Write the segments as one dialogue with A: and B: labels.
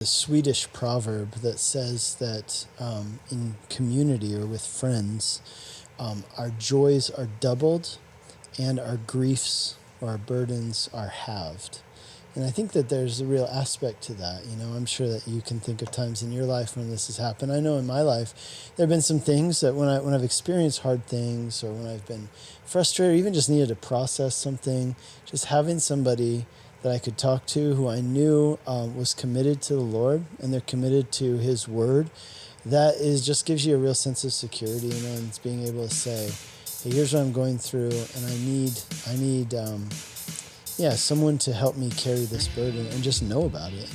A: a Swedish proverb that says that in community or with friends, our joys are doubled and our griefs or our burdens are halved. And I think that there's a real aspect to that. You know, I'm sure that you can think of times in your life when this has happened. I know in my life, there have been some things that when I've experienced hard things or when I've been frustrated or even just needed to process something, just having somebody that I could talk to who I knew was committed to the Lord and they're committed to His Word, that is just gives you a real sense of security, you know, and it's being able to say, hey, here's what I'm going through, and I need someone to help me carry this burden and just know about it.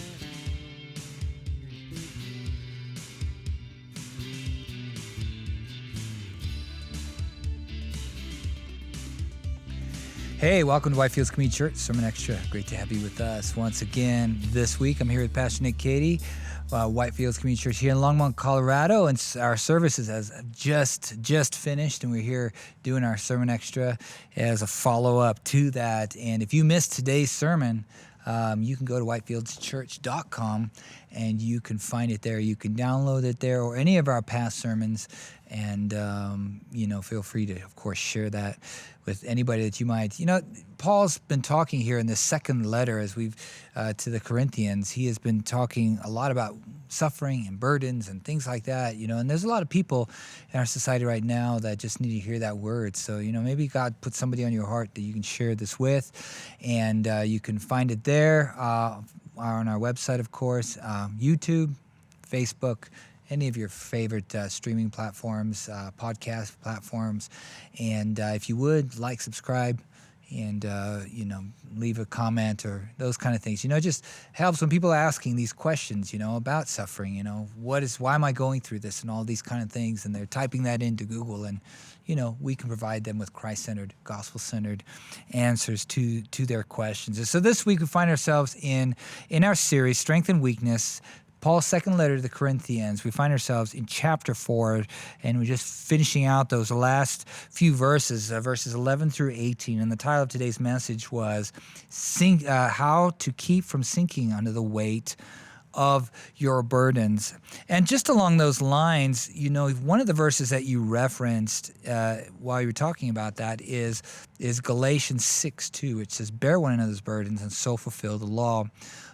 B: Hey, welcome to Whitefields Community Church Sermon Extra. Great to have you with us once again this week. I'm here with Pastor Nick Cady, Whitefields Community Church here in Longmont, Colorado, and our services has just finished, and we're here doing our Sermon Extra as a follow-up to that. And if you missed today's sermon, you can go to whitefieldschurch.com and you can find it there. You can download it there or any of our past sermons, and feel free to, of course, share that with anybody that you might. You know, Paul's been talking here in the second letter as we've to the Corinthians. He has been talking a lot about suffering and burdens and things like that, you know, and there's a lot of people in our society right now that just need to hear that word. So, you know, maybe God put somebody on your heart that you can share this with, and you can find it there on our website, of course, YouTube, Facebook, any of your favorite streaming platforms, podcast platforms. And if you would, like, subscribe, and, leave a comment or those kind of things. You know, it just helps when people are asking these questions, you know, about suffering, you know, why am I going through this and all these kind of things, and they're typing that into Google, and, you know, we can provide them with Christ-centered, gospel-centered answers to their questions. And so this week we find ourselves in our series, Strength and Weakness, Paul's second letter to the Corinthians. We find ourselves in chapter 4, and we're just finishing out those last few verses, verses 11 through 18. And the title of today's message was How to Keep from Sinking Under the Weight of Your Burdens. And just along those lines, you know, one of the verses that you referenced while you were talking about that is Galatians 6:2. It says, bear one another's burdens and so fulfill the law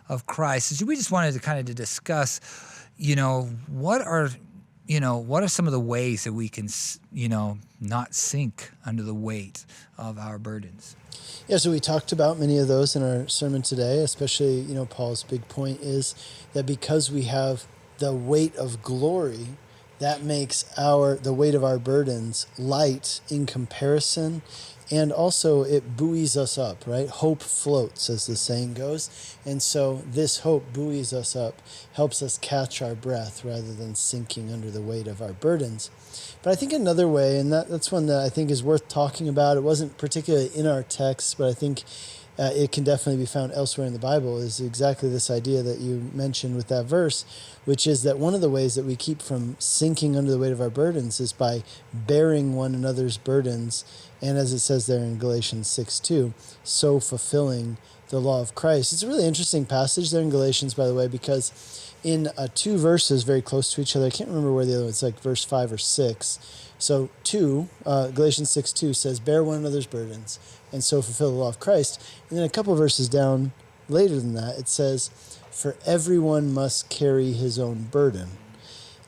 B: of Christ. So we just wanted to kind of discuss, you know, what are some of the ways that we can, you know, not sink under the weight of our burdens.
A: Yeah, so we talked about many of those in our sermon today, especially, you know, Paul's big point is that because we have the weight of glory, that makes the weight of our burdens light in comparison, and also it buoys us up, right? Hope floats, as the saying goes. And so this hope buoys us up, helps us catch our breath rather than sinking under the weight of our burdens. But I think another way, and that's one that I think is worth talking about, it wasn't particularly in our text, but I think it can definitely be found elsewhere in the Bible, is exactly this idea that you mentioned with that verse, which is that one of the ways that we keep from sinking under the weight of our burdens is by bearing one another's burdens, and as it says there in Galatians 6:2, so fulfilling the law of Christ. It's a really interesting passage there in Galatians, by the way, because in two verses very close to each other, I can't remember where the other one, it's like verse 5 or 6. So Galatians 6:2 says, bear one another's burdens and so fulfill the law of Christ. And then a couple verses down later than that, it says, for everyone must carry his own burden.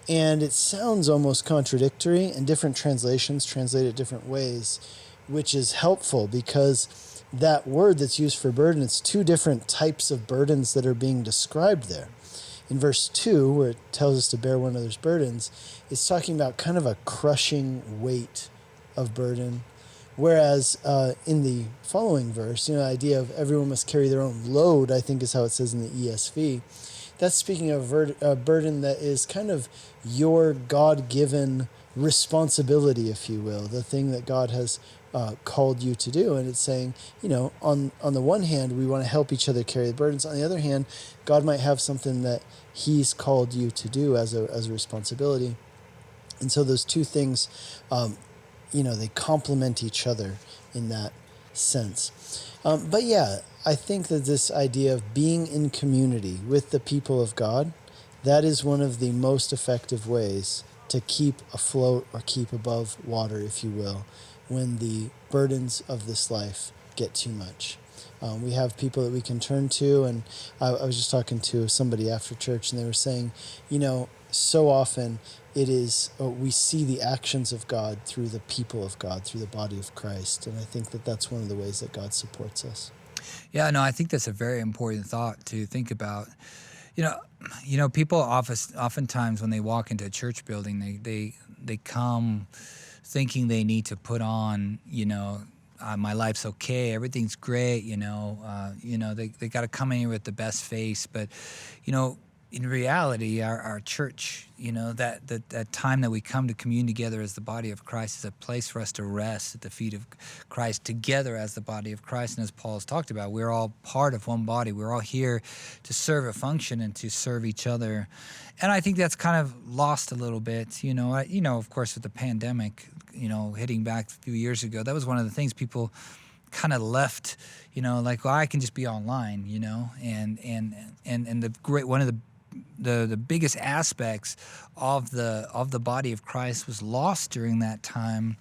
A: And it sounds almost contradictory, and different translations translate it different ways, which is helpful because that word that's used for burden, it's two different types of burdens that are being described there. In verse 2, where it tells us to bear one another's burdens, it's talking about kind of a crushing weight of burden. Whereas in the following verse, you know, the idea of everyone must carry their own load, I think is how it says in the ESV. That's speaking of a burden that is kind of your God-given responsibility, if you will, the thing that God has called you to do. And it's saying, you know, on the one hand, we want to help each other carry the burdens. On the other hand, God might have something that He's called you to do as a responsibility. And so those two things, they complement each other in that sense. But yeah, I think that this idea of being in community with the people of God, that is one of the most effective ways to keep afloat or keep above water, if you will, when the burdens of this life get too much. We have people that we can turn to, and I was just talking to somebody after church, and they were saying, so often it is we see the actions of God through the people of God, through the body of Christ, and I think that that's one of the ways that God supports us.
B: Yeah, no, I think that's a very important thought to think about. You know, people oftentimes when they walk into a church building, they come thinking they need to put on, my life's okay, everything's great, they got to come in here with the best face, but in reality, our church, that time that we come to commune together as the body of Christ is a place for us to rest at the feet of Christ together as the body of Christ. And as Paul has talked about, we're all part of one body. We're all here to serve a function and to serve each other. And I think that's kind of lost a little bit, of course, with the pandemic, hitting back a few years ago, that was one of the things people kind of left, like, well, I can just be online, and the great, one of the biggest aspects of the body of Christ was lost during that time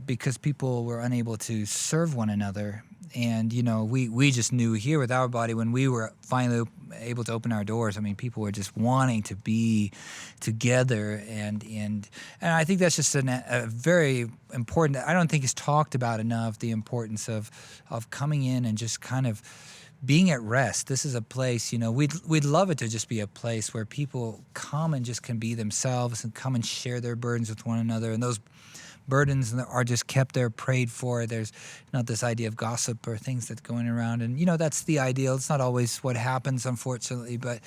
B: because people were unable to serve one another. And we just knew here with our body, when we were finally able to open our doors, I mean, people were just wanting to be together, and I think that's just a very important. I don't think it's talked about enough, the importance of coming in and just kind of being at rest. This is a place, we'd love it to just be a place where people come and just can be themselves and come and share their burdens with one another. And those burdens are just kept there, prayed for. There's not this idea of gossip or things that's going around. And, that's the ideal. It's not always what happens, unfortunately, but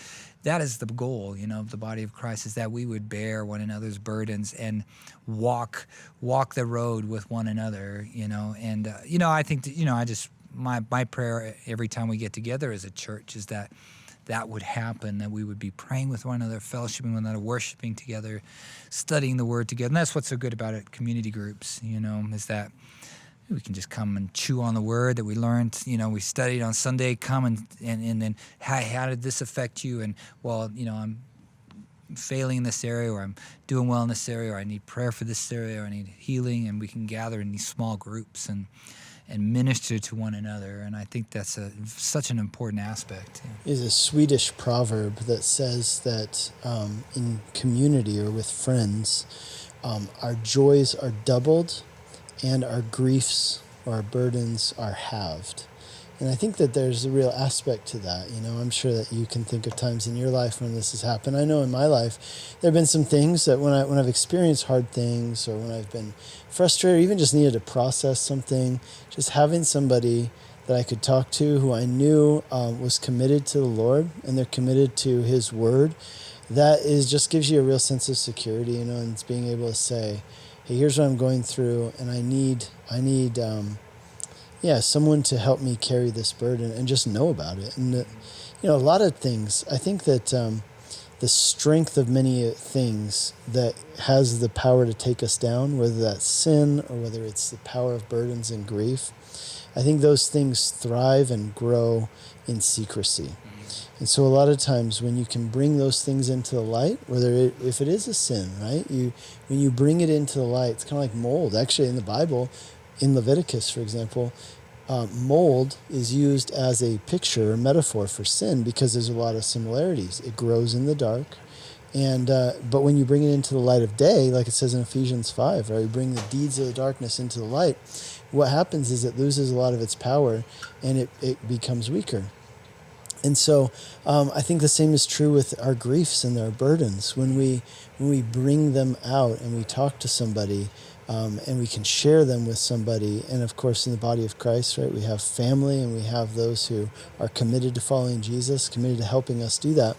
B: that is the goal, of the body of Christ, is that we would bear one another's burdens and walk the road with one another, And, I think that, my prayer every time we get together as a church is that would happen, that we would be praying with one another, fellowshipping with one another, worshiping together, studying the Word together. And that's what's so good about it, community groups, is that we can just come and chew on the Word that we learned, we studied on Sunday, come and then, how did this affect you? And, well, I'm failing in this area, or I'm doing well in this area, or I need prayer for this area, or I need healing, and we can gather in these small groups and minister to one another. And I think that's such an important aspect.
A: There's a Swedish proverb that says that in community or with friends, our joys are doubled and our griefs or our burdens are halved. And I think that there's a real aspect to that. I'm sure that you can think of times in your life when this has happened. I know in my life, there have been some things that when I've experienced hard things, or when I've been frustrated, or even just needed to process something, just having somebody that I could talk to who I knew was committed to the Lord and they're committed to His Word, that is just gives you a real sense of security, and it's being able to say, hey, here's what I'm going through, and I need someone to help me carry this burden and just know about it. And, a lot of things, I think that the strength of many things that has the power to take us down, whether that's sin or whether it's the power of burdens and grief, I think those things thrive and grow in secrecy. And so a lot of times when you can bring those things into the light, if it is a sin, right? When you bring it into the light, it's kind of like mold. Actually, in the Bible, in Leviticus, for example, mold is used as a picture or metaphor for sin because there's a lot of similarities. It grows in the dark, and but when you bring it into the light of day, like it says in Ephesians 5, right, you bring the deeds of the darkness into the light, what happens is it loses a lot of its power and it becomes weaker. And so I think the same is true with our griefs and our burdens. When we bring them out and we talk to somebody, and we can share them with somebody. And of course, in the body of Christ, right, we have family and we have those who are committed to following Jesus, committed to helping us do that.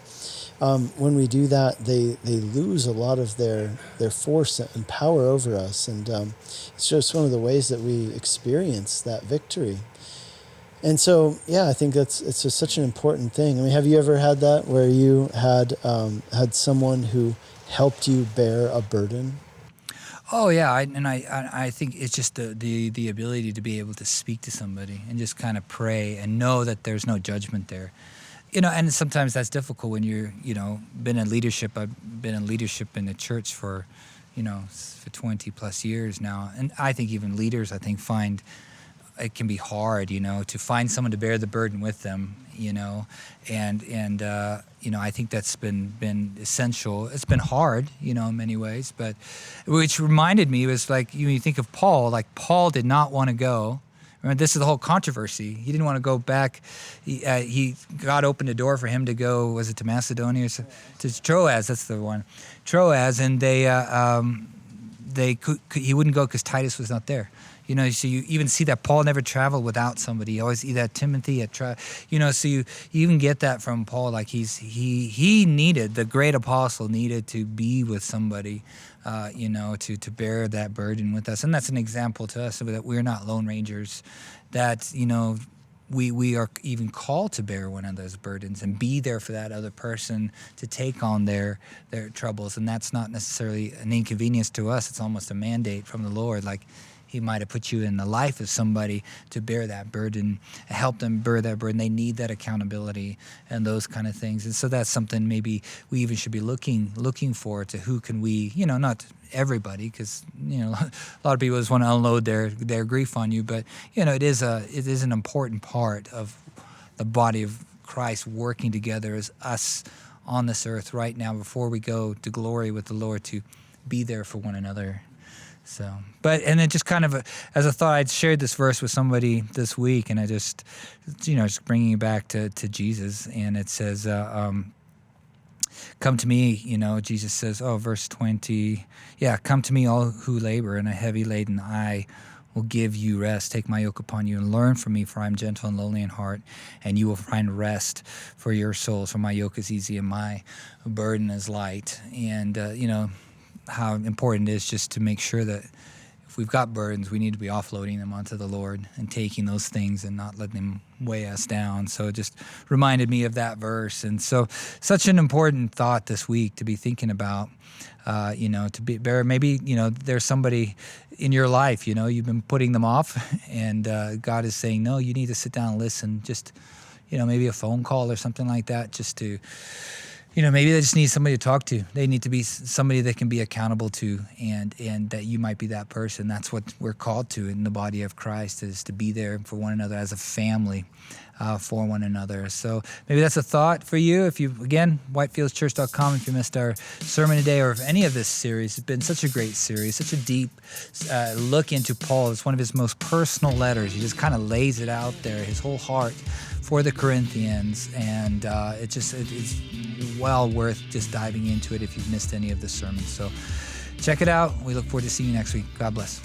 A: When we do that, they lose a lot of their force and power over us. And it's just one of the ways that we experience that victory. And so, I think it's just such an important thing. I mean, have you ever had that where you had someone who helped you bear a burden?
B: Oh yeah, I think it's just the ability to be able to speak to somebody and just kind of pray and know that there's no judgment there. And sometimes that's difficult when you're, been in leadership. I've been in leadership in the church for 20 plus years now. And I think even leaders, find it can be hard, to find someone to bear the burden with them, and I think that's been essential. It's been hard, in many ways, but which reminded me was like, you think of Paul, like Paul did not want to go. Remember, this is the whole controversy. He didn't want to go back. God opened a door for him to go. Was it to Macedonia or to Troas? That's the one, Troas, and he wouldn't go because Titus was not there. So you even see that Paul never traveled without somebody. He always either had Timothy, so you even get that from Paul. Like he needed, the great apostle needed to be with somebody, to bear that burden with us. And that's an example to us that we're not lone rangers, that, we are even called to bear one of those burdens and be there for that other person to take on their troubles. And that's not necessarily an inconvenience to us. It's almost a mandate from the Lord. Like, He might have put you in the life of somebody to bear that burden, help them bear that burden. They need that accountability and those kind of things. And so that's something maybe we even should be looking for, to who can we, not everybody, because a lot of people just want to unload their grief on you. But it is an important part of the body of Christ working together as us on this earth right now before we go to glory with the Lord, to be there for one another. So, and then just kind of as a thought, I'd shared this verse with somebody this week, and I just bringing it back to Jesus, and it says, come to me, Jesus says, verse 20, come to me all who labor and are heavy laden, I will give you rest. Take my yoke upon you and learn from me, for I am gentle and lowly in heart, and you will find rest for your souls. For my yoke is easy and my burden is light. And, how important it is just to make sure that if we've got burdens, we need to be offloading them onto the Lord and taking those things and not letting them weigh us down. So it just reminded me of that verse. And so such an important thought this week to be thinking about, to be bear. Maybe, there's somebody in your life, you've been putting them off, and God is saying, no, you need to sit down and listen. Just, maybe a phone call or something like that, just to, maybe they just need somebody to talk to. They need to be somebody they can be accountable to, and that you might be that person. That's what we're called to in the body of Christ, is to be there for one another as a family, for one another. So maybe that's a thought for you. If you, again, whitefieldschurch.com, if you missed our sermon today or any of this series, it's been such a great series, such a deep look into Paul. It's one of his most personal letters. He just kind of lays it out there, his whole heart for the Corinthians, and it's well worth just diving into it if you've missed any of the sermons. So check it out. We look forward to seeing you next week. God bless.